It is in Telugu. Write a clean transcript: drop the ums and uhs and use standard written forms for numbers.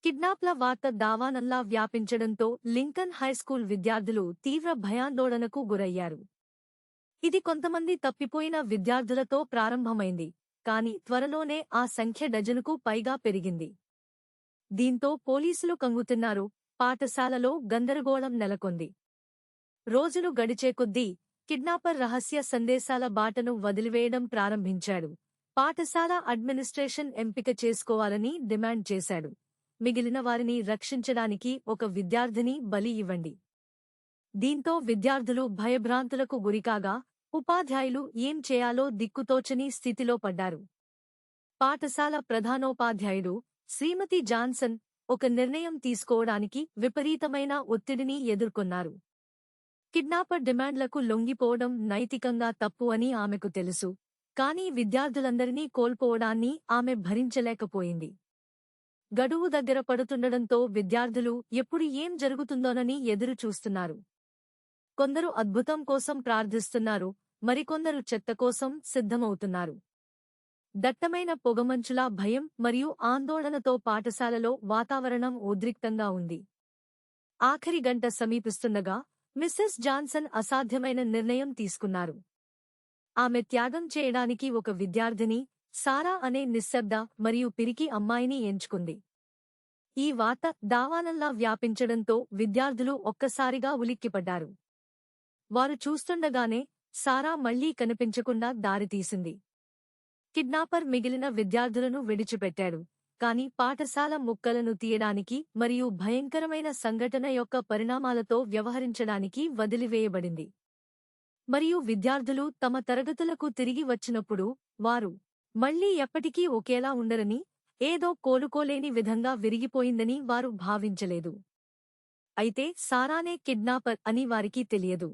కిడ్నాప్ల వార్త దావానల్లా వ్యాపించడంతో లింకన్ హైస్కూల్ విద్యార్థులు తీవ్ర భయాందోళనకు గురయ్యారు. ఇది కొంతమంది తప్పిపోయిన విద్యార్థులతో ప్రారంభమైంది, కాని త్వరలోనే ఆ సంఖ్య డజనుకు పైగా పెరిగింది. దీంతో పోలీసులు కంగుతిన్నారు. పాఠశాలలో గందరగోళం నెలకొంది. రోజులు గడిచే కొద్దీ కిడ్నాపర్ రహస్య సందేశాల బాటను వదిలివేయడం ప్రారంభించాడు. పాఠశాల అడ్మినిస్ట్రేషన్ ఎంపిక చేసుకోవాలని డిమాండ్ చేశాడు. మిగిలిన వారిని రక్షించడానికి ఒక విద్యార్థిని బలి ఇవ్వండి. దీంతో విద్యార్థులు భయభ్రాంతులకు గురికాగా ఉపాధ్యాయులు ఏం చేయాలో దిక్కుతోచని స్థితిలో పడ్డారు. పాఠశాల ప్రధానోపాధ్యాయుడు శ్రీమతి జాన్సన్ ఒక నిర్ణయం తీసుకోవడానికి విపరీతమైన ఒత్తిడిని ఎదుర్కొన్నారు. కిడ్నాపర్ డిమాండ్లకు లొంగిపోవడం నైతికంగా తప్పు అని ఆమెకు తెలుసు, కానీ విద్యార్థులందరినీ కోల్పోవడాన్ని ఆమె భరించలేకపోయింది. గడువు దగ్గర పడుతుండడంతో విద్యార్థులు ఎప్పుడు ఏం జరుగుతుందోనని ఎదురు చూస్తున్నారు. కొందరు అద్భుతం కోసం ప్రార్థిస్తున్నారు, మరికొందరు చెత్త కోసం సిద్ధమవుతున్నారు. దట్టమైన పొగమంచులా భయం మరియు ఆందోళనతో పాఠశాలలో వాతావరణం ఉద్రిక్తంగా ఉంది. ఆఖరి గంట సమీపిస్తుండగా మిస్సెస్ జాన్సన్ అసాధ్యమైన నిర్ణయం తీసుకున్నారు. ఆమె త్యాగం చేయడానికి ఒక విద్యార్థిని, సారా అనే నిశ్శబ్ద మరియు పిరికి అమ్మాయిని ఎంచుకుంది. ఈ వార్త దావానల్లా వ్యాపించడంతో విద్యార్థులు ఒక్కసారిగా ఉలిక్కిపడ్డారు. వారు చూస్తుండగానే సారా మళ్లీ కనిపించకుండా దారితీసింది. కిడ్నాపర్ మిగిలిన విద్యార్థులను విడిచిపెట్టాడు, కాని పాఠశాల ముక్కలను తీయడానికి మరియు భయంకరమైన సంఘటన యొక్క పరిణామాలతో వ్యవహరించడానికి వదిలివేయబడింది. మరియు విద్యార్థులు తమ తరగతులకు తిరిగి వచ్చినప్పుడు వారు మళ్లీ ఎప్పటికీ ఒకేలా ఉండరని, ఏదో కోలుకోలేని విధంగా విరిగిపోయిందని వారు భావించలేదు. అయితే సారానే కిడ్నాపర్ అని వారికి తెలియదు.